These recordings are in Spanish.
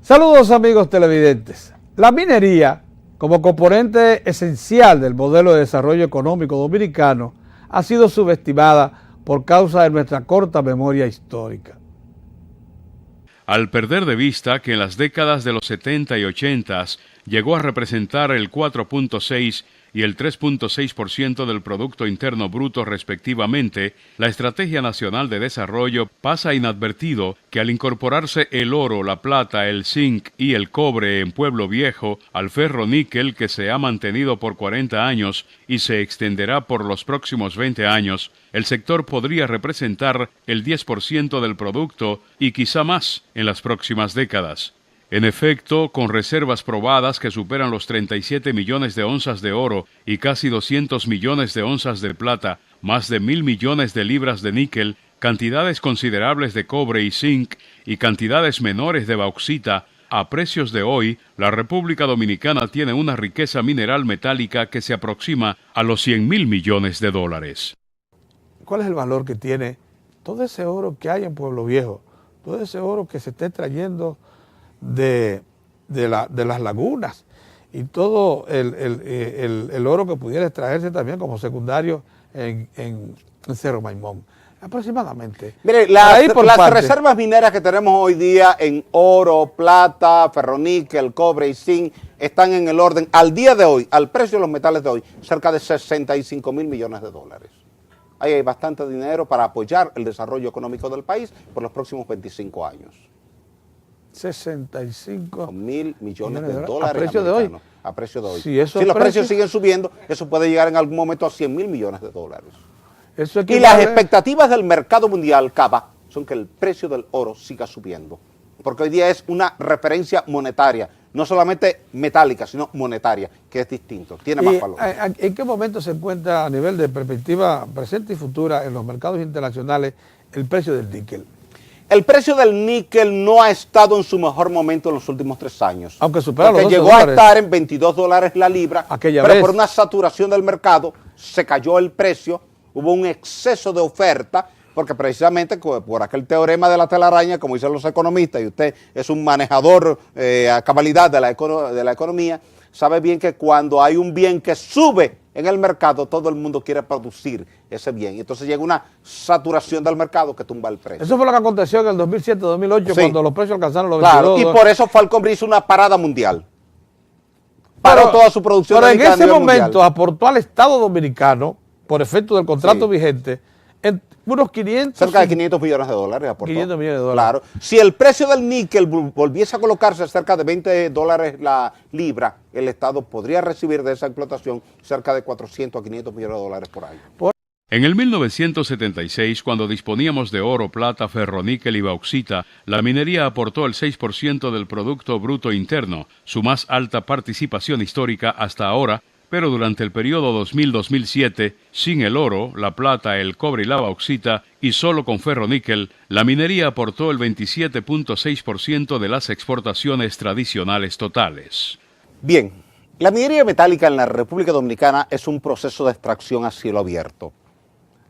Saludos amigos televidentes. La minería, como componente esencial del modelo de desarrollo económico dominicano, ha sido subestimada por causa de nuestra corta memoria histórica. Al perder de vista que en las décadas de los 70 y 80 llegó a representar el 4.6 y el 3.6% del Producto Interno Bruto respectivamente, la Estrategia Nacional de Desarrollo pasa inadvertido que al incorporarse el oro, la plata, el zinc y el cobre en Pueblo Viejo al ferro-níquel que se ha mantenido por 40 años y se extenderá por los próximos 20 años, el sector podría representar el 10% del producto y quizá más en las próximas décadas. En efecto, con reservas probadas que superan los 37 millones de onzas de oro y casi 200 millones de onzas de plata, más de 1.000 millones de libras de níquel, cantidades considerables de cobre y zinc y cantidades menores de bauxita, a precios de hoy, la República Dominicana tiene una riqueza mineral metálica que se aproxima a los 100.000 millones de dólares. ¿Cuál es el valor que tiene todo ese oro que hay en Pueblo Viejo? Todo ese oro que se está extrayendo de las lagunas y todo el oro que pudiera extraerse también como secundario en Cerro Maimón, aproximadamente. Mire, las reservas mineras que tenemos hoy día en oro, plata, ferroníquel, cobre y zinc están en el orden, al día de hoy, al precio de los metales de hoy, cerca de 65.000 millones de dólares. Ahí hay bastante dinero para apoyar el desarrollo económico del país por los próximos 25 años. 65.000 millones de dólares a precio de hoy. A precio de hoy. Si los precios siguen subiendo, eso puede llegar en algún momento a 100.000 millones de dólares. Y las expectativas del mercado mundial, Cava, son que el precio del oro siga subiendo. Porque hoy día es una referencia monetaria, no solamente metálica, sino monetaria, que es distinto, tiene más valor. ¿En qué momento se encuentra a nivel de perspectiva presente y futura en los mercados internacionales el precio del níquel? El precio del níquel no ha estado en su mejor momento en los últimos 3 años. Aunque supera los $12. Llegó a estar en $22 la libra, pero por una saturación del mercado se cayó el precio, hubo un exceso de oferta, porque precisamente por aquel teorema de la telaraña, como dicen los economistas, y usted es un manejador a cabalidad de la economía, sabe bien que cuando hay un bien que sube en el mercado, todo el mundo quiere producir ese bien. Y entonces llega una saturación del mercado que tumba el precio. Eso fue lo que aconteció en el 2007-2008, sí, cuando los precios alcanzaron los 22. Claro, y por eso Falcon hizo una parada mundial. Paró toda su producción. Pero en ese momento aportó al Estado Dominicano, por efecto del contrato vigente, en unos 500... Cerca de 500 millones de dólares aportó. 500 millones de dólares. Claro. Si el precio del níquel volviese a colocarse cerca de $20 la libra, el Estado podría recibir de esa explotación cerca de 400 a 500 millones de dólares por año. En el 1976, cuando disponíamos de oro, plata, ferroníquel y bauxita, la minería aportó el 6% del Producto Bruto Interno, su más alta participación histórica hasta ahora, pero durante el periodo 2000-2007, sin el oro, la plata, el cobre y la bauxita, y solo con ferroníquel, la minería aportó el 27.6% de las exportaciones tradicionales totales. Bien, la minería metálica en la República Dominicana es un proceso de extracción a cielo abierto.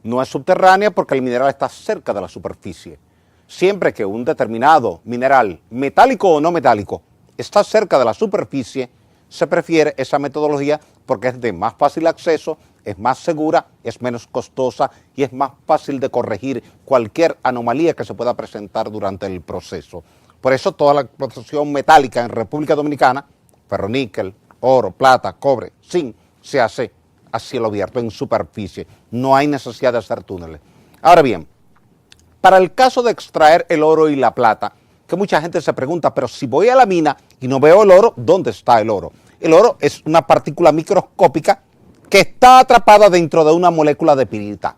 No es subterránea porque el mineral está cerca de la superficie. Siempre que un determinado mineral, metálico o no metálico, está cerca de la superficie, se prefiere esa metodología porque es de más fácil acceso, es más segura, es menos costosa y es más fácil de corregir cualquier anomalía que se pueda presentar durante el proceso. Por eso toda la explotación metálica en República Dominicana, ferroníquel, oro, plata, cobre, zinc, se hace a cielo abierto, en superficie. No hay necesidad de hacer túneles. Ahora bien, para el caso de extraer el oro y la plata, que mucha gente se pregunta, pero si voy a la mina y no veo el oro, ¿dónde está el oro? El oro es una partícula microscópica que está atrapada dentro de una molécula de pirita.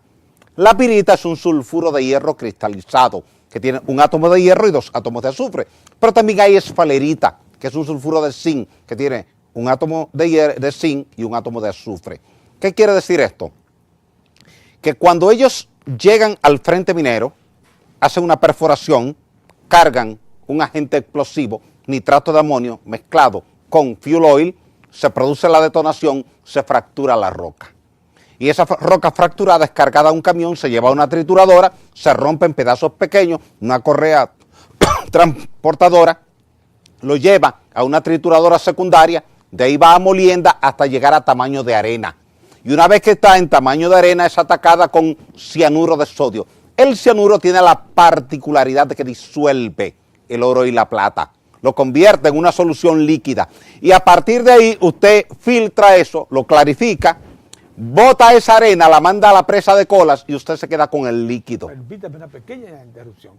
La pirita es un sulfuro de hierro cristalizado, que tiene un átomo de hierro y 2 átomos de azufre. Pero también hay esfalerita, que es un sulfuro de zinc, que tiene un átomo de zinc y un átomo de azufre. ¿Qué quiere decir esto? Que cuando ellos llegan al frente minero, hacen una perforación, cargan un agente explosivo, nitrato de amonio, mezclado con fuel oil, se produce la detonación, se fractura la roca. Y esa roca fracturada es cargada a un camión, se lleva a una trituradora, se rompe en pedazos pequeños, una correa transportadora, lo lleva a una trituradora secundaria, de ahí va a molienda hasta llegar a tamaño de arena. Y una vez que está en tamaño de arena es atacada con cianuro de sodio. El cianuro tiene la particularidad de que disuelve el oro y la plata, lo convierte en una solución líquida. Y a partir de ahí usted filtra eso, lo clarifica, bota esa arena, la manda a la presa de Colas y usted se queda con el líquido. Permítame una pequeña interrupción.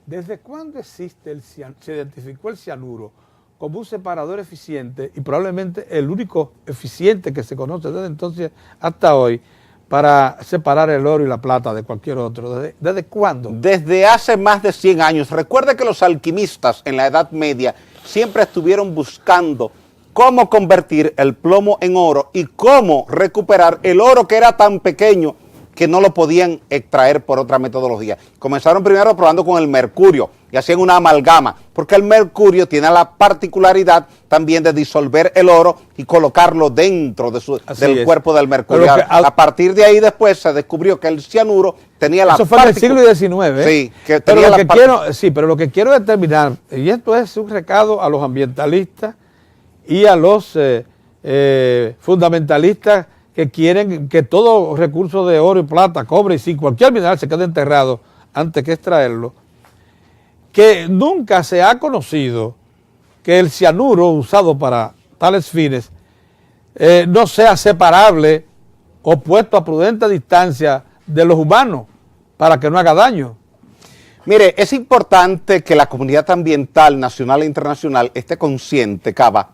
¿Desde cuándo existe se identificó el cianuro como un separador eficiente y probablemente el único eficiente que se conoce desde entonces hasta hoy para separar el oro y la plata de cualquier otro? ¿Desde cuándo? Desde hace más de 100 años. Recuerde que los alquimistas en la Edad Media siempre estuvieron buscando cómo convertir el plomo en oro y cómo recuperar el oro que era tan pequeño que no lo podían extraer por otra metodología. Comenzaron primero probando con el mercurio y hacían una amalgama, porque el mercurio tiene la particularidad también de disolver el oro y colocarlo dentro del cuerpo del mercurio. A partir de ahí después se descubrió que el cianuro tenía la Eso fue en el siglo XIX. Sí, que pero tenía pero lo que quiero determinar, y esto es un recado a los ambientalistas y a los fundamentalistas que quieren que todo recurso de oro y plata, cobre y zinc, cualquier mineral se quede enterrado antes que extraerlo, que nunca se ha conocido que el cianuro usado para tales fines no sea separable o puesto a prudente distancia de los humanos para que no haga daño. Mire, es importante que la comunidad ambiental nacional e internacional esté consciente, Cava,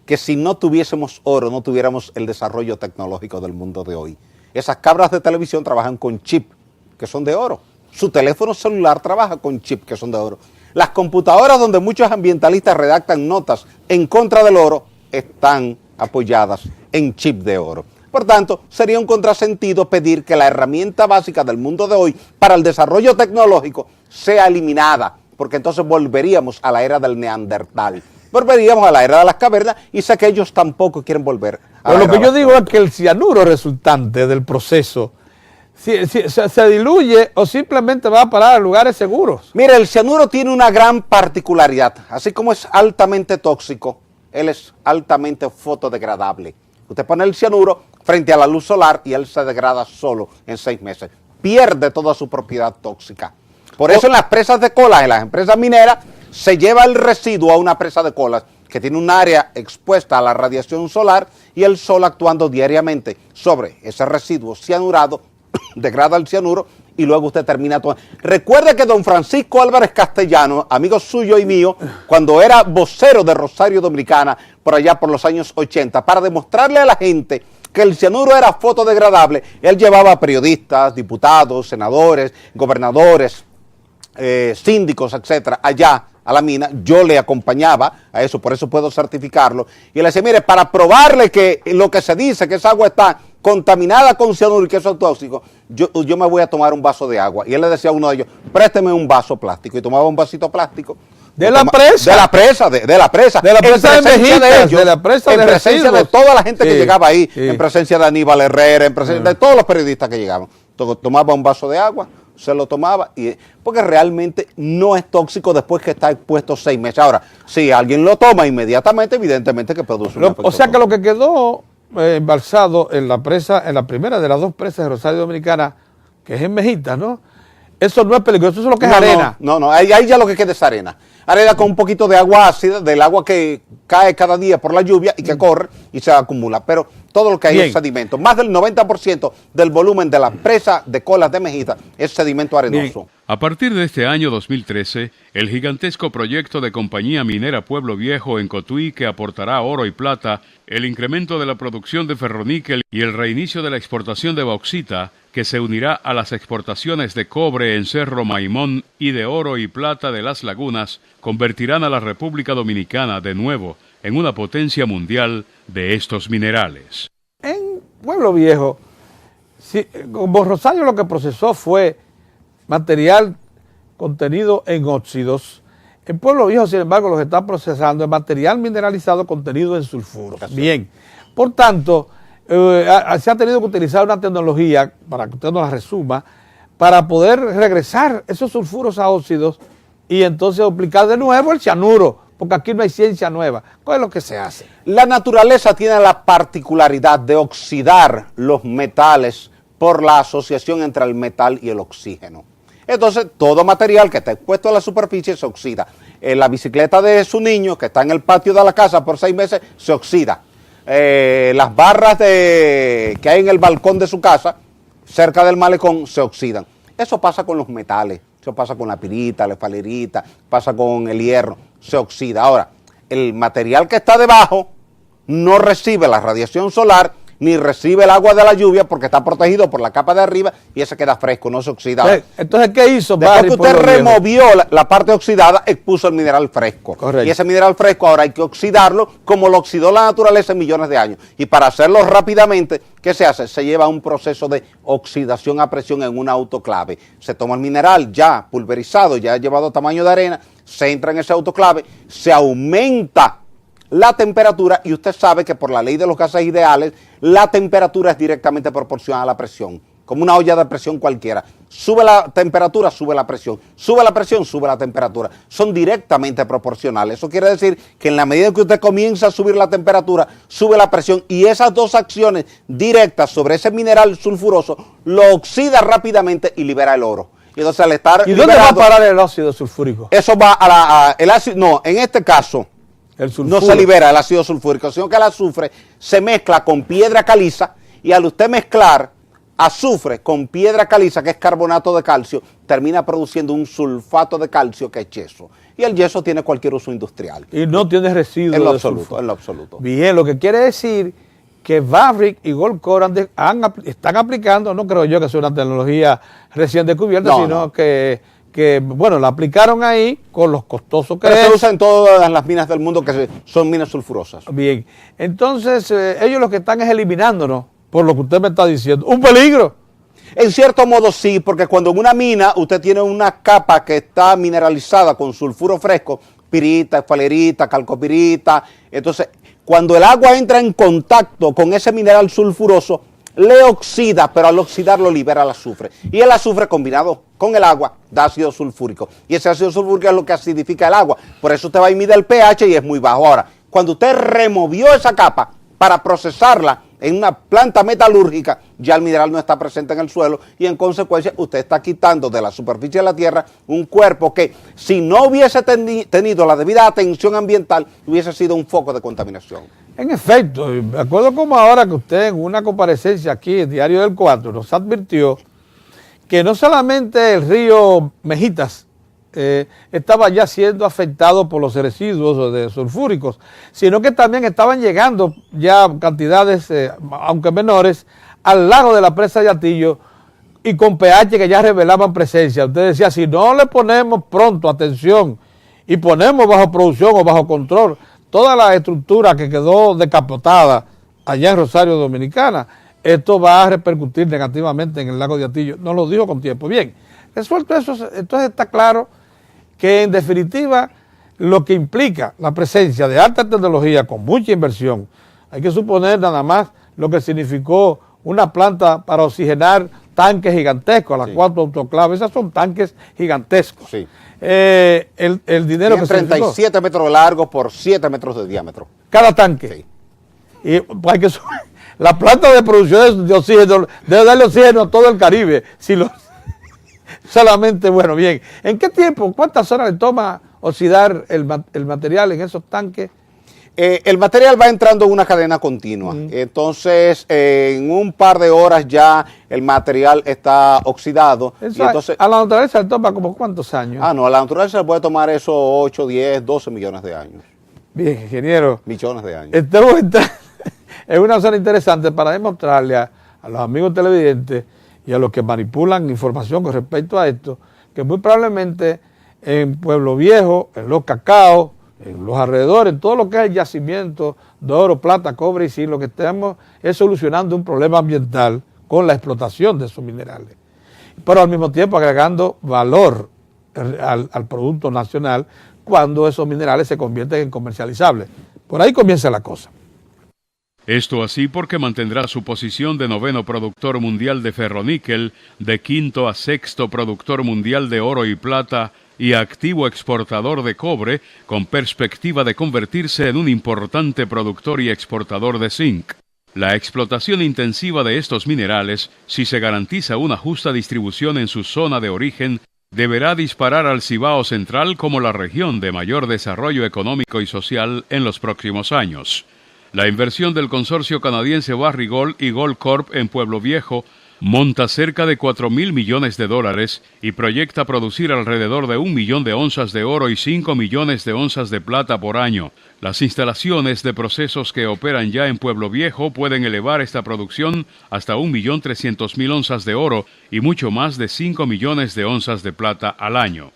que si no tuviésemos oro, no tuviéramos el desarrollo tecnológico del mundo de hoy. Esas cabras de televisión trabajan con chip, que son de oro. Su teléfono celular trabaja con chip, que son de oro. Las computadoras donde muchos ambientalistas redactan notas en contra del oro, están apoyadas en chip de oro. Por tanto, sería un contrasentido pedir que la herramienta básica del mundo de hoy para el desarrollo tecnológico sea eliminada, porque entonces volveríamos a la era del Neandertal. Volveríamos a la era de las cavernas y sé que ellos tampoco quieren volver a la era. Lo que yo digo es que el cianuro resultante del proceso se diluye o simplemente va a parar a lugares seguros. Mire, el cianuro tiene una gran particularidad. Así como es altamente tóxico, él es altamente fotodegradable. Usted pone el cianuro frente a la luz solar y él se degrada solo en 6 meses. Pierde toda su propiedad tóxica. Por eso en las presas de colas, en las empresas mineras, se lleva el residuo a una presa de colas que tiene un área expuesta a la radiación solar y el sol actuando diariamente sobre ese residuo cianurado degrada el cianuro y luego usted termina todo. Recuerde que don Francisco Álvarez Castellano, amigo suyo y mío, cuando era vocero de Rosario Dominicana, por allá por los años 80, para demostrarle a la gente que el cianuro era fotodegradable, él llevaba periodistas, diputados, senadores, gobernadores, síndicos, etcétera, allá a la mina. Yo le acompañaba a eso, por eso puedo certificarlo, y le decía, mire, para probarle que lo que se dice, que esa agua está contaminada con cianuro y que eso es tóxico, yo me voy a tomar un vaso de agua. Y él le decía a uno de ellos, présteme un vaso plástico, y tomaba un vasito plástico. De la presa en presencia de toda la gente que llegaba ahí, en presencia de Aníbal Herrera, en presencia de todos los periodistas que llegaban. Tomaba un vaso de agua, se lo tomaba, porque realmente no es tóxico después que está expuesto 6 meses. Ahora, si alguien lo toma inmediatamente, evidentemente que produce un efecto. O sea que lo que quedó embalsado en la presa, en la primera de las 2 presas de Rosario Dominicana, que es en Mejitas, ¿no? Eso no es peligroso, eso es lo que es arena. No, ahí ya lo que queda es arena. Arena con un poquito de agua ácida, del agua que cae cada día por la lluvia y que corre y se acumula. Pero todo lo que hay es sedimento. Más del 90% del volumen de la presa de Colas de Mejitas es sedimento arenoso. Bien. A partir de este año 2013, el gigantesco proyecto de Compañía Minera Pueblo Viejo en Cotuí, que aportará oro y plata, el incremento de la producción de ferroníquel y el reinicio de la exportación de bauxita, que se unirá a las exportaciones de cobre en Cerro Maimón y de oro y plata de las lagunas, convertirán a la República Dominicana de nuevo en una potencia mundial de estos minerales. En Pueblo Viejo, como Rosario lo que procesó fue material contenido en óxidos, en Pueblo Viejo, sin embargo, lo que está procesando es material mineralizado contenido en sulfuros. Bien, por tanto, se ha tenido que utilizar una tecnología, para que usted nos la resuma, para poder regresar esos sulfuros a óxidos y entonces aplicar de nuevo el cianuro, porque aquí no hay ciencia nueva. ¿Cuál es lo que se hace? La naturaleza tiene la particularidad de oxidar los metales por la asociación entre el metal y el oxígeno. Entonces, todo material que está expuesto a la superficie se oxida. La bicicleta de su niño, que está en el patio de la casa por 6 meses, se oxida. Las barras que hay en el balcón de su casa, cerca del malecón, se oxidan. Eso pasa con los metales, eso pasa con la pirita, la esfalerita, pasa con el hierro, se oxida. Ahora, el material que está debajo no recibe la radiación solar ni recibe el agua de la lluvia porque está protegido por la capa de arriba y ese queda fresco, no se oxida. Entonces, ¿qué hizo Barry? Después que usted removió la parte oxidada, expuso el mineral fresco. Correcto. Y ese mineral fresco ahora hay que oxidarlo como lo oxidó la naturaleza en millones de años. Y para hacerlo rápidamente, ¿qué se hace? Se lleva a un proceso de oxidación a presión en una autoclave. Se toma el mineral ya pulverizado, ya llevado a tamaño de arena, se entra en ese autoclave, se aumenta la temperatura y usted sabe que por la ley de los gases ideales, la temperatura es directamente proporcional a la presión, como una olla de presión cualquiera. Sube la temperatura, sube la presión, sube la presión, sube la temperatura. Son directamente proporcionales. Eso quiere decir que en la medida que usted comienza a subir la temperatura, sube la presión y esas dos acciones directas sobre ese mineral sulfuroso lo oxida rápidamente y libera el oro. Y entonces al estar ¿Y dónde va a parar el óxido sulfúrico? Eso va a el ácido, no, en este caso no se libera el ácido sulfúrico, sino que el azufre se mezcla con piedra caliza y al usted mezclar azufre con piedra caliza, que es carbonato de calcio, termina produciendo un sulfato de calcio que es yeso. Y el yeso tiene cualquier uso industrial. Y no tiene residuos en lo de absoluto, sulfato. en lo absoluto. Bien, lo que quiere decir que Barrick y Goldcorp están aplicando, no creo yo que sea una tecnología recién descubierta, No, sino no. que, bueno, la aplicaron ahí con los costosos que Pero se es. usa en todas las minas del mundo que son minas sulfurosas. Bien, entonces ellos lo que están es eliminándonos, por lo que usted me está diciendo, un peligro. En cierto modo sí, porque cuando en una mina usted tiene una capa que está mineralizada con sulfuro fresco, pirita, esfalerita, calcopirita, entonces cuando el agua entra en contacto con ese mineral sulfuroso, le oxida, pero al oxidarlo libera el azufre. Y el azufre combinado con el agua da ácido sulfúrico. Y ese ácido sulfúrico es lo que acidifica el agua. Por eso usted va y mide el pH y es muy bajo. Ahora, cuando usted removió esa capa para procesarla en una planta metalúrgica, ya el mineral no está presente en el suelo y en consecuencia usted está quitando de la superficie de la tierra un cuerpo que si no hubiese tenido la debida atención ambiental hubiese sido un foco de contaminación. En efecto, me acuerdo como ahora que usted en una comparecencia aquí en Diario del 4 nos advirtió que no solamente el río Mejitas estaba ya siendo afectado por los residuos de sulfúricos, sino que también estaban llegando ya cantidades, aunque menores, al lago de la presa de Atillo y con pH que ya revelaban presencia. Usted decía, si no le ponemos pronto atención y ponemos bajo producción o bajo control toda la estructura que quedó decapotada allá en Rosario Dominicana, esto va a repercutir negativamente en el lago de Atillo. No lo dijo con tiempo. Bien, resuelto eso, entonces está claro que en definitiva lo que implica la presencia de alta tecnología con mucha inversión, hay que suponer nada más lo que significó una planta para oxigenar tanques gigantescos, las 4 autoclaves, esas son tanques gigantescos. Sí. El dinero que 37 metros de largo por 7 metros de diámetro. Cada tanque. Sí. Y hay que la planta de producción de oxígeno debe darle oxígeno a todo el Caribe. Si lo, solamente, bueno, bien. ¿En qué tiempo, cuántas horas le toma oxidar el material en esos tanques? El material va entrando en una cadena continua. Entonces, en un par de horas ya el material está oxidado. Y entonces, a la naturaleza le toma como ¿cuántos años? no, a la naturaleza le puede tomar eso 8, 10, 12 millones de años. Bien, ingeniero. Millones de años. Estamos en una zona interesante para demostrarle a los amigos televidentes y a los que manipulan información con respecto a esto, que muy probablemente en Pueblo Viejo, en Los Cacaos, en los alrededores, en todo lo que es el yacimiento de oro, plata, cobre y zinc, lo que estamos es solucionando un problema ambiental con la explotación de esos minerales. Pero al mismo tiempo agregando valor al producto nacional cuando esos minerales se convierten en comercializables. Por ahí comienza la cosa. Esto así porque mantendrá su posición de 9º productor mundial de ferroníquel, de 5º a 6º productor mundial de oro y plata y activo exportador de cobre, con perspectiva de convertirse en un importante productor y exportador de zinc. La explotación intensiva de estos minerales, si se garantiza una justa distribución en su zona de origen, deberá disparar al Cibao Central como la región de mayor desarrollo económico y social en los próximos años. La inversión del consorcio canadiense Barrick y Goldcorp en Pueblo Viejo monta cerca de $4.000 millones y proyecta producir alrededor de 1 millón de onzas de oro y 5 millones de onzas de plata por año. Las instalaciones de procesos que operan ya en Pueblo Viejo pueden elevar esta producción hasta 1.300.000 onzas de oro y mucho más de 5 millones de onzas de plata al año.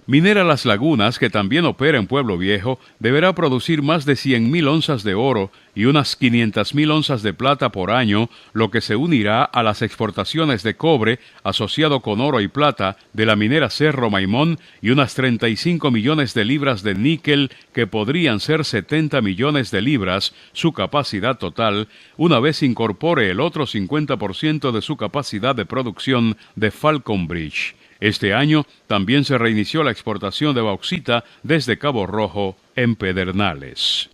Minera Las Lagunas, que también opera en Pueblo Viejo, deberá producir más de 100.000 onzas de oro y unas 500.000 onzas de plata por año, lo que se unirá a las exportaciones de cobre asociado con oro y plata de la minera Cerro Maimón y unas 35 millones de libras de níquel, que podrían ser 70 millones de libras, su capacidad total, una vez incorpore el otro 50% de su capacidad de producción de Falconbridge. Este año también se reinició la exportación de bauxita desde Cabo Rojo en Pedernales.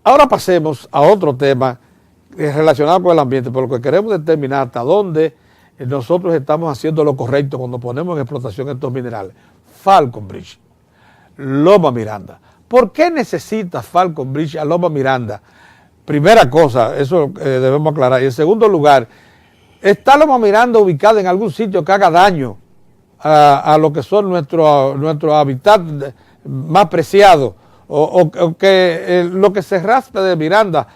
Ahora pasemos a otro tema relacionado con el ambiente, por lo que queremos determinar hasta dónde nosotros estamos haciendo lo correcto cuando ponemos en explotación estos minerales. Falconbridge, Loma Miranda. ¿Por qué necesita Falconbridge a Loma Miranda? Primera cosa, eso debemos aclarar. Y en segundo lugar, ¿está Loma Miranda ubicada en algún sitio que haga daño a lo que son nuestro hábitat más preciado, o que lo que se raspe de Miranda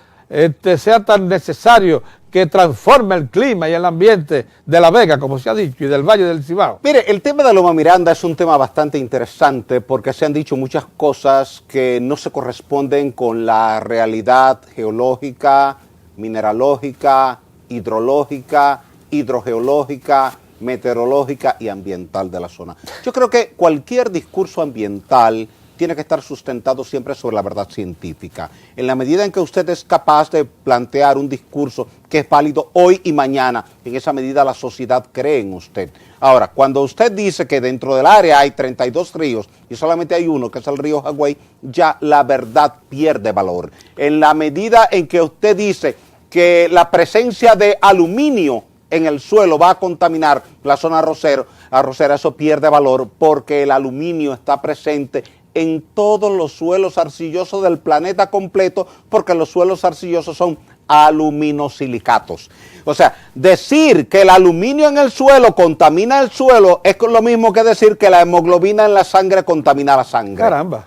sea tan necesario que transforme el clima y el ambiente de La Vega, como se ha dicho, y del Valle del Cibao? Mire, el tema de Loma Miranda es un tema bastante interesante porque se han dicho muchas cosas que no se corresponden con la realidad geológica, mineralógica, hidrológica, hidrogeológica, meteorológica y ambiental de la zona. Yo creo que cualquier discurso ambiental tiene que estar sustentado siempre sobre la verdad científica. En la medida en que usted es capaz de plantear un discurso que es válido hoy y mañana, en esa medida la sociedad cree en usted. Ahora, cuando usted dice que dentro del área hay 32 ríos y solamente hay uno, que es el río Jagüey, ya la verdad pierde valor. En la medida en que usted dice que la presencia de aluminio en el suelo va a contaminar la zona arrocera, eso pierde valor porque el aluminio está presente en todos los suelos arcillosos del planeta completo, porque los suelos arcillosos son aluminosilicatos. O sea, decir que el aluminio en el suelo contamina el suelo es lo mismo que decir que la hemoglobina en la sangre contamina la sangre. Caramba.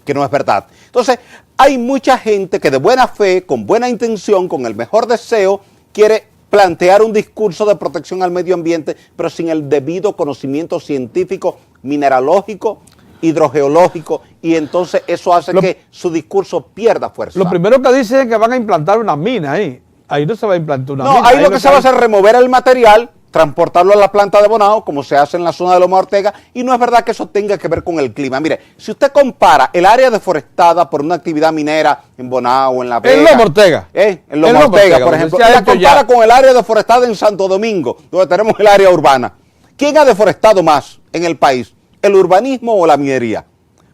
Que no es verdad. Entonces, hay mucha gente que de buena fe, con buena intención, con el mejor deseo, quiere plantear un discurso de protección al medio ambiente, pero sin el debido conocimiento científico, mineralógico, hidrogeológico, y entonces eso hace que su discurso pierda fuerza. Lo primero que dicen es que van a implantar una mina ahí. Ahí no se va a implantar una mina. No, ahí lo que se va a hacer es remover el material, transportarlo a la planta de Bonao, como se hace en la zona de Loma Ortega, y no es verdad que eso tenga que ver con el clima. Mire, si usted compara el área deforestada por una actividad minera en Bonao, en La Vega... En Loma Ortega. En Loma Ortega, por ejemplo, y la compara con el área deforestada en Santo Domingo, donde tenemos el área urbana. ¿Quién ha deforestado más en el país? ¿El urbanismo o la minería?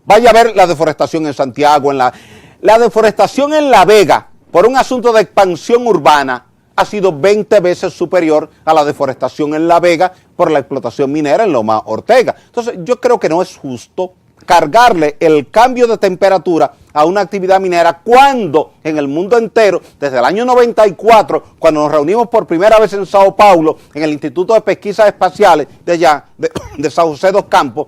Vaya a ver la deforestación en Santiago, la deforestación en La Vega, por un asunto de expansión urbana, ha sido 20 veces superior a la deforestación en La Vega por la explotación minera en Loma Ortega. Entonces, yo creo que no es justo cargarle el cambio de temperatura a una actividad minera cuando en el mundo entero, desde el año 94, cuando nos reunimos por primera vez en Sao Paulo, en el Instituto de Pesquisas Espaciales de allá, de San José dos Campos,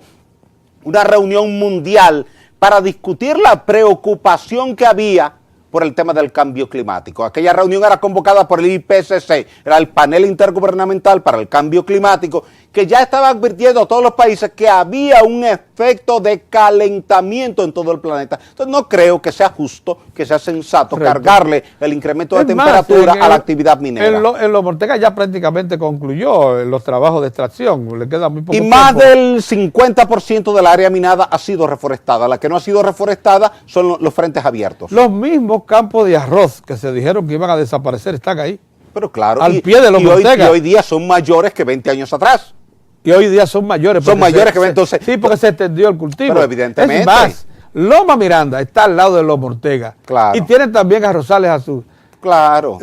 una reunión mundial para discutir la preocupación que había por el tema del cambio climático. Aquella reunión era convocada por el IPCC, era el panel intergubernamental para el cambio climático, que ya estaba advirtiendo a todos los países que había un efecto de calentamiento en todo el planeta. Entonces no creo que sea justo, que sea sensato cargarle el incremento de temperatura a la actividad minera. En Loma Ortega ya prácticamente concluyó los trabajos de extracción, le queda muy poco tiempo. Y más del 50% del área minada ha sido reforestada. La que no ha sido reforestada son los frentes abiertos. Los mismos campos de arroz que se dijeron que iban a desaparecer están ahí. Pero claro, al pie de Loma Ortega. Y hoy día son mayores que 20 años atrás. Y hoy día son mayores. Son mayores que ven, entonces. Sí, porque se extendió el cultivo. Pero evidentemente. Es más, Loma Miranda está al lado de Loma Ortega. Claro. Y tienen también a Rosales a sus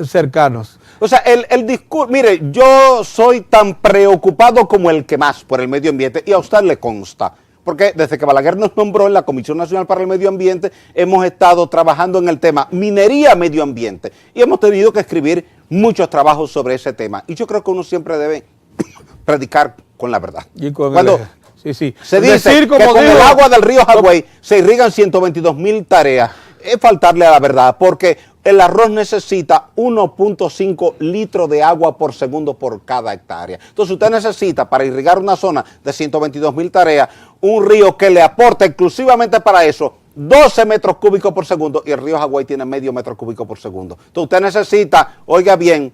cercanos. O sea, el discurso, mire, yo soy tan preocupado como el que más por el medio ambiente, y a usted le consta, porque desde que Balaguer nos nombró en la Comisión Nacional para el Medio Ambiente, hemos estado trabajando en el tema minería, medio ambiente, y hemos tenido que escribir muchos trabajos sobre ese tema, y yo creo que uno siempre debe predicar con la verdad. Y con Cuando sí. se dice que con el agua del río Jagüey se irrigan 122,000 tareas, es faltarle a la verdad, porque el arroz necesita 1.5 litros de agua por segundo por cada hectárea. Entonces usted necesita para irrigar una zona de 122,000 tareas, un río que le aporta exclusivamente para eso 12 metros cúbicos por segundo, y el río Jagüey tiene medio metro cúbico por segundo. Entonces usted necesita, oiga bien,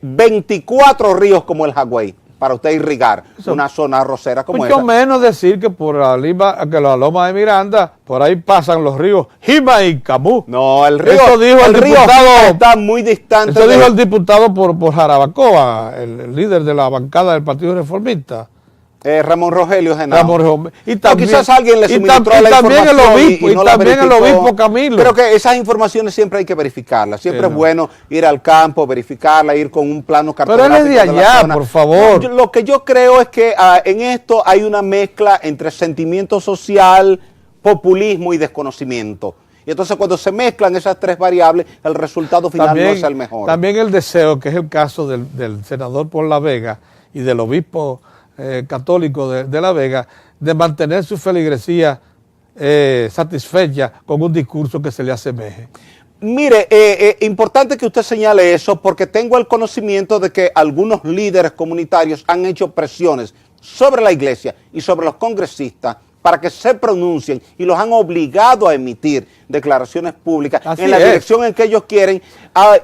24 ríos como el Jagüey para usted irrigar una zona arrocera como esa. Mucho menos decir que por la Loma de Miranda, por ahí pasan los ríos Jima y Camú. No, el río, eso dijo el diputado, está muy distante. Eso dijo el diputado por Jarabacoa, el líder de la bancada del Partido Reformista. Ramón Rogelio Genao. Y también, quizás alguien le suministró la información y también el obispo Camilo. Creo que esas informaciones siempre hay que verificarlas. Siempre es bueno ir al campo, verificarla, ir con un plano cartográfico. Pero él es de allá, por favor. Lo que yo creo es que en esto hay una mezcla entre sentimiento social, populismo y desconocimiento. Y entonces cuando se mezclan esas tres variables, el resultado final también, no es el mejor. También el deseo, que es el caso del senador por La Vega y del obispo católico de La Vega, de mantener su feligresía satisfecha con un discurso que se le asemeje. Mire, importante que usted señale eso, porque tengo el conocimiento de que algunos líderes comunitarios han hecho presiones sobre la iglesia y sobre los congresistas para que se pronuncien, y los han obligado a emitir declaraciones públicas en la dirección en que ellos quieren,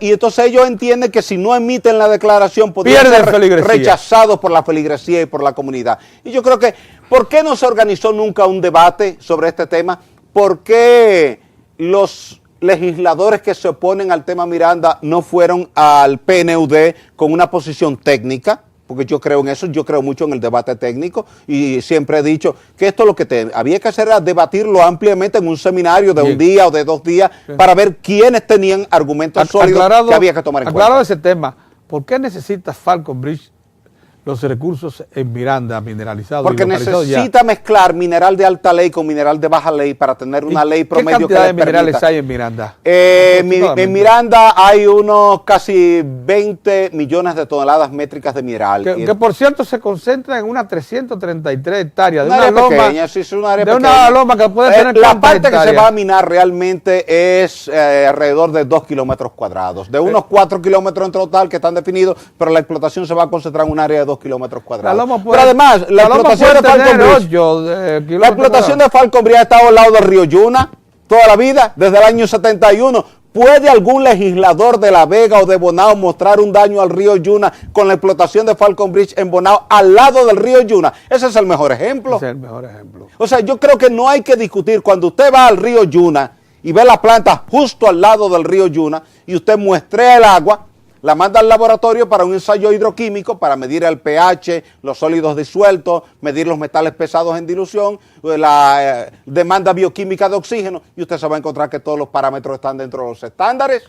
y entonces ellos entienden que si no emiten la declaración podrían ser rechazados por la feligresía y por la comunidad. Y yo creo que, ¿por qué no se organizó nunca un debate sobre este tema? ¿Por qué los legisladores que se oponen al tema Miranda no fueron al PNUD con una posición técnica? Porque yo creo en eso, yo creo mucho en el debate técnico, y siempre he dicho que esto lo que había que hacer era debatirlo ampliamente en un seminario de un día o de 2 días para ver quiénes tenían argumentos sólidos que había que tomar en cuenta. Aclarado ese tema, ¿por qué necesita Falconbridge los recursos en Miranda mineralizados? Porque necesita mezclar mineral de alta ley con mineral de baja ley para tener una ley promedio que le permita. ¿Qué cantidad de minerales hay en Miranda? En Miranda hay unos casi 20 millones de toneladas métricas de mineral. Que por cierto se concentra en unas 333 hectáreas. De una loma pequeña, sí, es una área de pequeña. Una loma que puede tener la parte hectáreas que se va a minar realmente es alrededor de 2 kilómetros cuadrados. De unos 4 kilómetros en total que están definidos, pero la explotación se va a concentrar en un área de 2 kilómetros cuadrados. Pero además, la explotación de Falconbridge ha estado al lado del río Yuna toda la vida, desde el año 71. ¿Puede algún legislador de La Vega o de Bonao mostrar un daño al río Yuna con la explotación de Falconbridge en Bonao al lado del río Yuna? Ese es el mejor ejemplo. Ese es el mejor ejemplo. O sea, yo creo que no hay que discutir. Cuando usted va al río Yuna y ve la planta justo al lado del río Yuna y usted muestrea el agua, la manda al laboratorio para un ensayo hidroquímico para medir el pH, los sólidos disueltos, medir los metales pesados en dilución, la demanda bioquímica de oxígeno, y usted se va a encontrar que todos los parámetros están dentro de los estándares.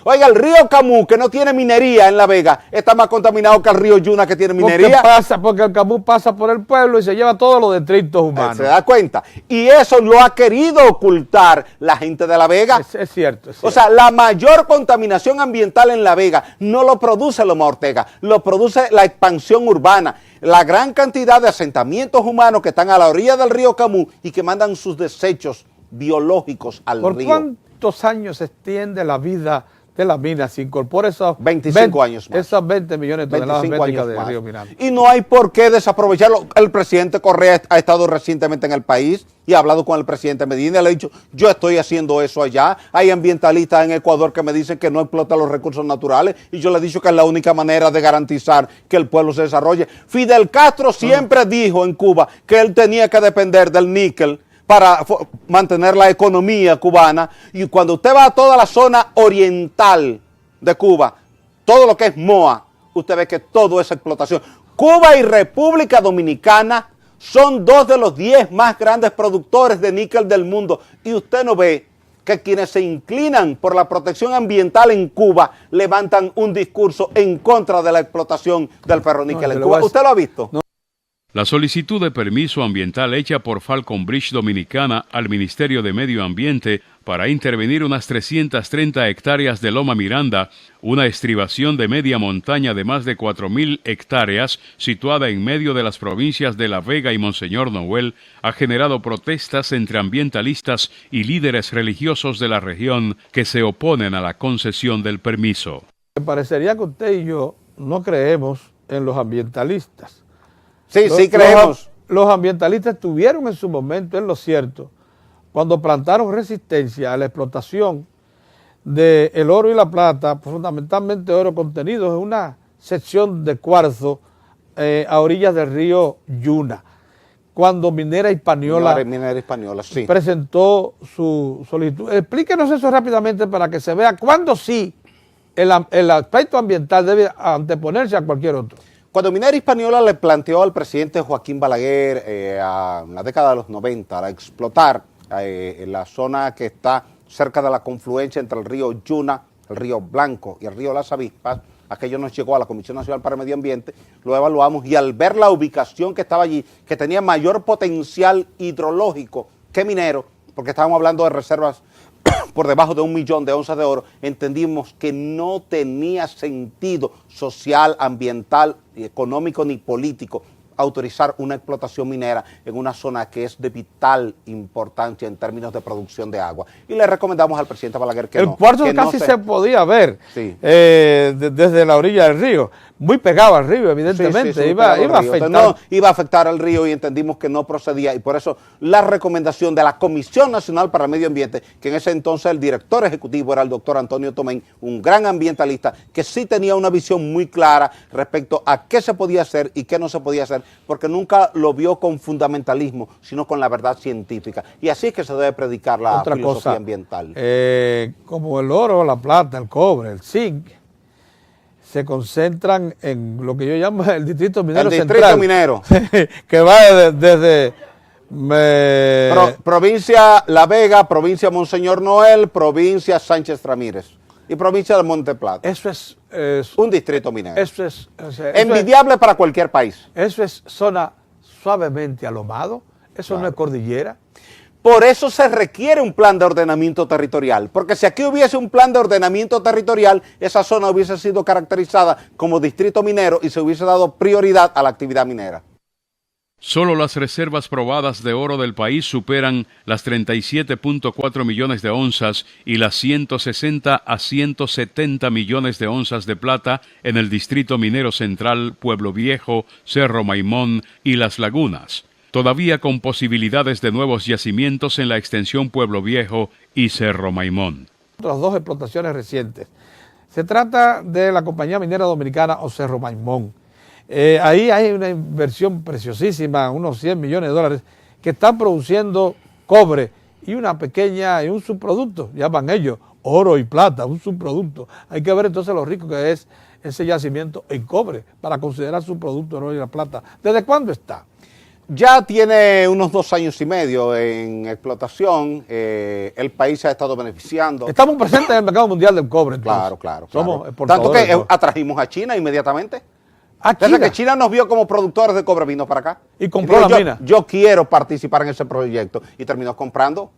Oiga, el río Camú, que no tiene minería en La Vega, está más contaminado que el río Yuna, que tiene minería. Porque el Camú pasa por el pueblo y se lleva todos los detritos humanos. ¿Se da cuenta? Y eso lo ha querido ocultar la gente de La Vega. Es cierto. O sea, la mayor contaminación ambiental en La Vega no lo produce Loma Ortega, lo produce la expansión urbana. La gran cantidad de asentamientos humanos que están a la orilla del río Camú y que mandan sus desechos biológicos al río. ¿Por cuántos años se extiende la vida de la mina? Se incorpora esos 25 años más. Esas 20 millones de toneladas métricas del río Miranda. Y no hay por qué desaprovecharlo. El presidente Correa ha estado recientemente en el país y ha hablado con el presidente Medina y le ha dicho, yo estoy haciendo eso allá. Hay ambientalistas en Ecuador que me dicen que no explotan los recursos naturales y yo le he dicho que es la única manera de garantizar que el pueblo se desarrolle. Fidel Castro siempre dijo en Cuba que él tenía que depender del níquel para mantener la economía cubana, y cuando usted va a toda la zona oriental de Cuba, todo lo que es Moa, usted ve que todo es explotación. Cuba y República Dominicana son dos de los 10 más grandes productores de níquel del mundo. Y usted no ve que quienes se inclinan por la protección ambiental en Cuba levantan un discurso en contra de la explotación del ferroníquel en Cuba. ¿Usted lo ha visto? No. La solicitud de permiso ambiental hecha por Falcon Bridge Dominicana al Ministerio de Medio Ambiente para intervenir unas 330 hectáreas de Loma Miranda, una estribación de media montaña de más de 4.000 hectáreas situada en medio de las provincias de La Vega y Monseñor Noel, ha generado protestas entre ambientalistas y líderes religiosos de la región que se oponen a la concesión del permiso. Me parecería que usted y yo no creemos en los ambientalistas. Sí, sí creemos. Los ambientalistas tuvieron en su momento, es lo cierto, cuando plantaron resistencia a la explotación del oro y la plata, fundamentalmente oro contenido en una sección de cuarzo a orillas del río Yuna, cuando Minera Hispaniola, sí, presentó su solicitud. Explíquenos eso rápidamente para que se vea cuándo sí el aspecto ambiental debe anteponerse a cualquier otro. Cuando Minera Hispaniola le planteó al presidente Joaquín Balaguer en la década de los 90 a explotar en la zona que está cerca de la confluencia entre el río Yuna, el río Blanco y el río Las Avispas, aquello nos llegó a la Comisión Nacional para el Medio Ambiente, lo evaluamos y al ver la ubicación que estaba allí, que tenía mayor potencial hidrológico que minero, porque estábamos hablando de reservas por debajo de 1 millón de onzas de oro, entendimos que no tenía sentido social, ambiental, económico ni político autorizar una explotación minera en una zona que es de vital importancia en términos de producción de agua. Y le recomendamos al presidente Balaguer que el cuarzo casi se podía ver desde la orilla del río, muy pegado al río, evidentemente, sí, iba a afectar. No, iba a afectar al río y entendimos que no procedía, y por eso la recomendación de la Comisión Nacional para el Medio Ambiente, que en ese entonces el director ejecutivo era el doctor Antonio Tomén, un gran ambientalista que sí tenía una visión muy clara respecto a qué se podía hacer y qué no se podía hacer, porque nunca lo vio con fundamentalismo, sino con la verdad científica. Y así es que se debe predicar la filosofía ambiental. Como el oro, la plata, el cobre, el zinc, se concentran en lo que yo llamo el distrito minero central. El distrito minero. Que va desde provincia La Vega, provincia Monseñor Noel, provincia Sánchez Ramírez y provincia de Monte Plata. Eso es un distrito minero. Eso es envidiable para cualquier país. Eso es zona suavemente alomado, eso no es cordillera. Por eso se requiere un plan de ordenamiento territorial, porque si aquí hubiese un plan de ordenamiento territorial, esa zona hubiese sido caracterizada como distrito minero y se hubiese dado prioridad a la actividad minera. Solo las reservas probadas de oro del país superan las 37.4 millones de onzas y las 160 a 170 millones de onzas de plata en el Distrito Minero Central, Pueblo Viejo, Cerro Maimón y Las Lagunas, todavía con posibilidades de nuevos yacimientos en la extensión Pueblo Viejo y Cerro Maimón. Las dos explotaciones recientes. Se trata de la compañía minera dominicana o Cerro Maimón. Ahí hay una inversión preciosísima, unos 100 millones de dólares, que están produciendo cobre y un subproducto, llaman ellos, oro y plata, un subproducto. Hay que ver entonces lo rico que es ese yacimiento en cobre para considerar subproducto oro y la plata. ¿Desde cuándo está? Ya tiene unos 2 años y medio en explotación, el país se ha estado beneficiando. Estamos presentes en el mercado mundial del cobre. Entonces. Claro. Somos exportadores. Tanto que atrajimos a China inmediatamente. Desde que China nos vio como productores de cobre, vino para acá. Y compró la mina. Yo quiero participar en ese proyecto. Y terminó comprando.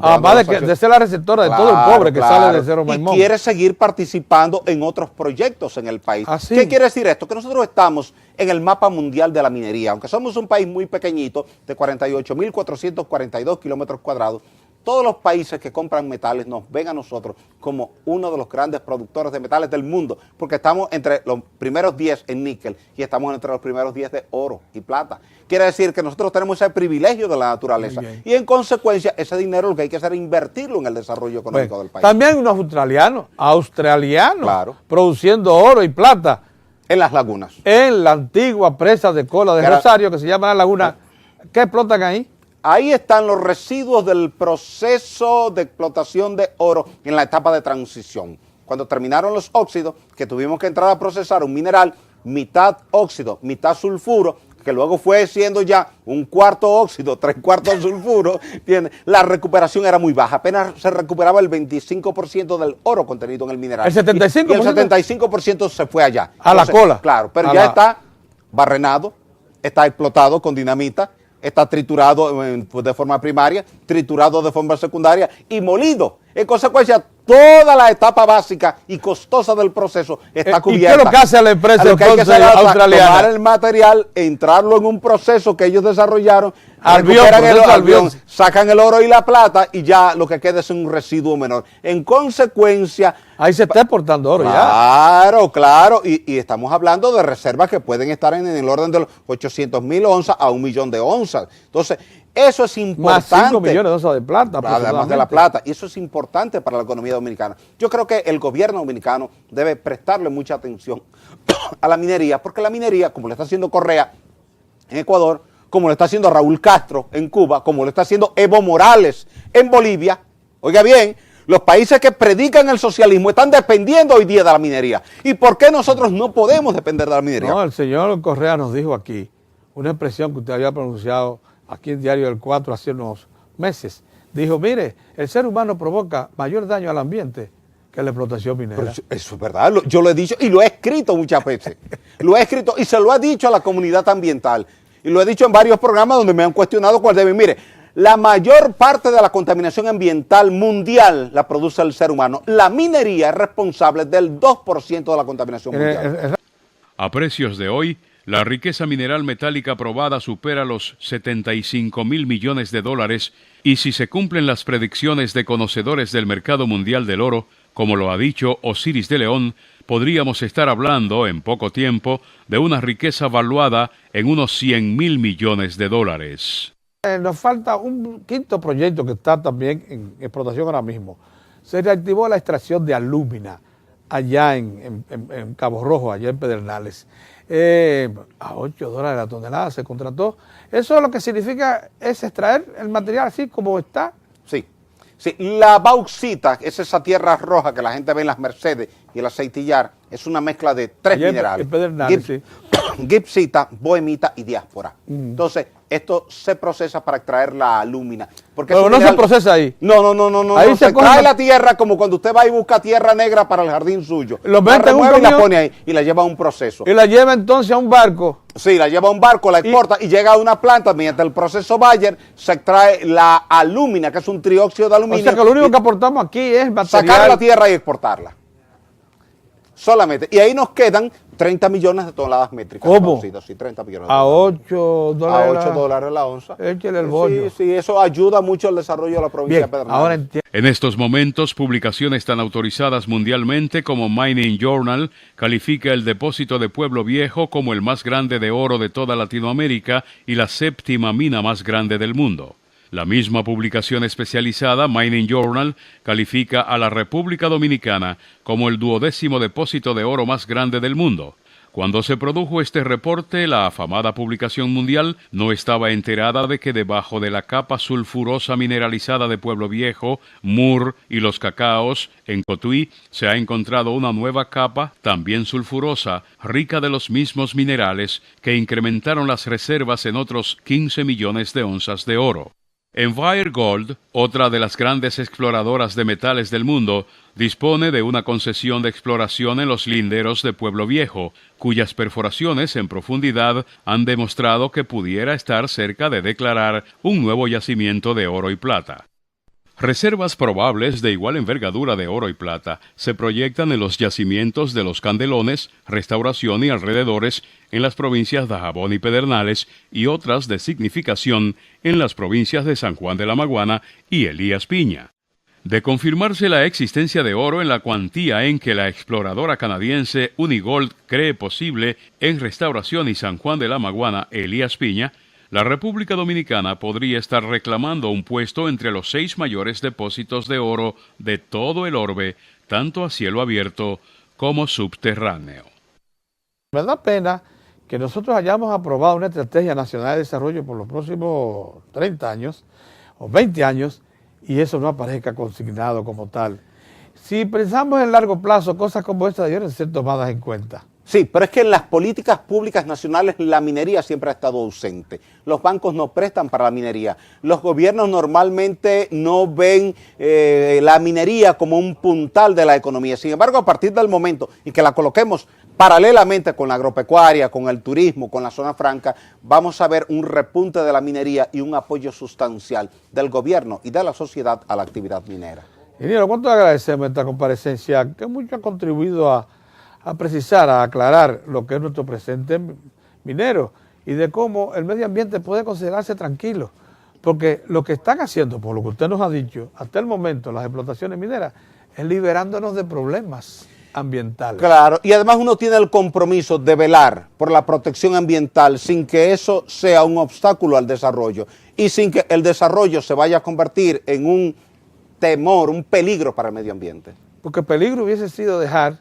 Además de ser la receptora de todo el cobre que sale de Cerro Maimón. Y quiere seguir participando en otros proyectos en el país. ¿Así? ¿Qué quiere decir esto? Que nosotros estamos en el mapa mundial de la minería. Aunque somos un país muy pequeñito, de 48.442 kilómetros cuadrados, todos los países que compran metales nos ven a nosotros como uno de los grandes productores de metales del mundo, porque estamos entre los primeros 10 en níquel y estamos entre los primeros 10 de oro y plata. Quiere decir que nosotros tenemos ese privilegio de la naturaleza y en consecuencia ese dinero lo que hay que hacer es invertirlo en el desarrollo económico del país. También hay unos australianos produciendo oro y plata. En las lagunas. En la antigua presa de cola de Rosario, que se llama La Laguna. ¿Qué explotan ahí? Ahí están los residuos del proceso de explotación de oro en la etapa de transición. Cuando terminaron los óxidos, que tuvimos que entrar a procesar un mineral mitad óxido, mitad sulfuro, que luego fue siendo ya un cuarto óxido, 3/4 sulfuro, ¿entiendes? La recuperación era muy baja, apenas se recuperaba el 25% del oro contenido en el mineral. ¿El 75%? Y el 75% se fue allá. A la cola. Claro, pero ya está barrenado, está explotado con dinamita, está triturado de forma primaria, triturado de forma secundaria y molido. En consecuencia, toda la etapa básica y costosa del proceso está cubierta. ¿Y qué es lo que hace la empresa entonces australiana? Tomar el material, entrarlo en un proceso que ellos desarrollaron, Albión, recuperan el albión, sacan el oro y la plata y ya lo que queda es un residuo menor. En consecuencia... Ahí se está exportando oro Claro, claro. Y estamos hablando de reservas que pueden estar en el orden de los 800,000 onzas a 1,000,000 de onzas. Entonces, eso es importante. Más 5 millones de onzas de plata. Además de la plata. Y eso es importante para la economía dominicana. Yo creo que el gobierno dominicano debe prestarle mucha atención a la minería, porque la minería, como lo está haciendo Correa en Ecuador, como lo está haciendo Raúl Castro en Cuba, como lo está haciendo Evo Morales en Bolivia, oiga bien, los países que predican el socialismo están dependiendo hoy día de la minería. ¿Y por qué nosotros no podemos depender de la minería? No, el señor Correa nos dijo aquí una expresión que usted había pronunciado aquí en Diario del 4 hace unos meses. Dijo, mire, el ser humano provoca mayor daño al ambiente que la explotación minera. Pero eso es verdad, yo lo he dicho y lo he escrito muchas veces. Lo he escrito y se lo he dicho a la comunidad ambiental. Y lo he dicho en varios programas donde me han cuestionado cuál debe. Mire, la mayor parte de la contaminación ambiental mundial la produce el ser humano. La minería es responsable del 2% de la contaminación mundial. A precios de hoy, la riqueza mineral metálica probada supera los 75,000 millones de dólares y si se cumplen las predicciones de conocedores del mercado mundial del oro, como lo ha dicho Osiris de León, podríamos estar hablando en poco tiempo de una riqueza valuada en unos 100,000 millones de dólares. Nos falta un quinto proyecto que está también en explotación ahora mismo. Se reactivó la extracción de alúmina allá en Cabo Rojo, allá en Pedernales. A $8 la tonelada se contrató. Eso lo que significa es extraer el material así como está. Sí. Sí, la bauxita, es esa tierra roja que la gente ve en las Mercedes y el aceitillar, es una mezcla de tres minerales. Gipsita, bohemita y diáspora. Entonces, esto se procesa para extraer la alúmina. Porque pero no se procesa ahí. No. Ahí se extrae la tierra como cuando usted va y busca tierra negra para el jardín suyo. Lo mete en un camión y la pone ahí y la lleva a un proceso. Y la lleva entonces a un barco. Sí, la lleva a un barco, la exporta y llega a una planta. Mediante el proceso Bayer se extrae la alúmina, que es un trióxido de aluminio. O sea que lo único que aportamos aquí es material. Sacar la tierra y exportarla. Solamente. Y ahí nos quedan 30 millones de toneladas métricas. ¿Cómo? Sí, 30 millones. A $8. A $8 la onza. Échale el bollo. Sí, eso ayuda mucho al desarrollo de la provincia de Pedernales. Ahora entiendo. En estos momentos, publicaciones tan autorizadas mundialmente como Mining Journal califica el depósito de Pueblo Viejo como el más grande de oro de toda Latinoamérica y la séptima mina más grande del mundo. La misma publicación especializada, Mining Journal, califica a la República Dominicana como el 12º depósito de oro más grande del mundo. Cuando se produjo este reporte, la afamada publicación mundial no estaba enterada de que debajo de la capa sulfurosa mineralizada de Pueblo Viejo, Mur y Los Cacaos, en Cotuí, se ha encontrado una nueva capa, también sulfurosa, rica de los mismos minerales, que incrementaron las reservas en otros 15 millones de onzas de oro. Envire Gold, otra de las grandes exploradoras de metales del mundo, dispone de una concesión de exploración en los linderos de Pueblo Viejo, cuyas perforaciones en profundidad han demostrado que pudiera estar cerca de declarar un nuevo yacimiento de oro y plata. Reservas probables de igual envergadura de oro y plata se proyectan en los yacimientos de Los Candelones, Restauración y alrededores en las provincias de Dajabón y Pedernales y otras de significación en las provincias de San Juan de la Maguana y Elías Piña. De confirmarse la existencia de oro en la cuantía en que la exploradora canadiense Unigold cree posible en Restauración y San Juan de la Maguana, Elías Piña, la República Dominicana podría estar reclamando un puesto entre los 6 mayores depósitos de oro de todo el orbe, tanto a cielo abierto como subterráneo. Me da pena que nosotros hayamos aprobado una estrategia nacional de desarrollo por los próximos 30 años o 20 años y eso no aparezca consignado como tal. Si pensamos en largo plazo, cosas como estas deben ser tomadas en cuenta. Sí, pero es que en las políticas públicas nacionales la minería siempre ha estado ausente. Los bancos no prestan para la minería. Los gobiernos normalmente no ven la minería como un puntal de la economía. Sin embargo, a partir del momento en que la coloquemos paralelamente con la agropecuaria, con el turismo, con la zona franca, vamos a ver un repunte de la minería y un apoyo sustancial del gobierno y de la sociedad a la actividad minera. Ingeniero, ¿cuánto agradecemos esta comparecencia que mucho ha contribuido a precisar, a aclarar lo que es nuestro presente minero y de cómo el medio ambiente puede considerarse tranquilo? Porque lo que están haciendo, por lo que usted nos ha dicho, hasta el momento las explotaciones mineras, es liberándonos de problemas ambientales. Claro, y además uno tiene el compromiso de velar por la protección ambiental sin que eso sea un obstáculo al desarrollo y sin que el desarrollo se vaya a convertir en un temor, un peligro para el medio ambiente. Porque peligro hubiese sido dejar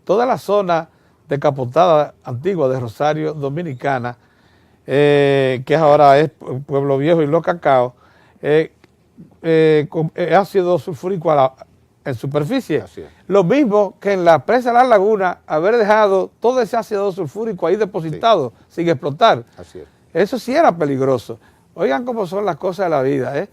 toda la zona decapotada antigua de Rosario Dominicana, que ahora es Pueblo Viejo y Los Cacaos, con ácido sulfúrico en superficie. Así es. Lo mismo que en la presa de la laguna, haber dejado todo ese ácido sulfúrico ahí depositado, sin explotar. Así es. Eso sí era peligroso. Oigan cómo son las cosas de la vida, ¿eh?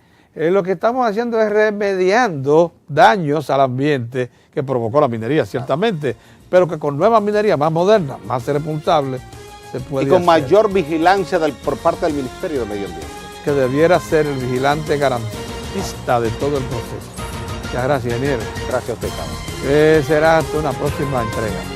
Lo que estamos haciendo es remediando daños al ambiente que provocó la minería, ciertamente, pero que con nueva minería más moderna, más responsable, se puede Y con hacer. mayor vigilancia por parte del Ministerio de Medio Ambiente. Que debiera ser el vigilante garantista de todo el proceso. Muchas gracias, ingeniero. Gracias a usted, Carlos. Será hasta una próxima entrega.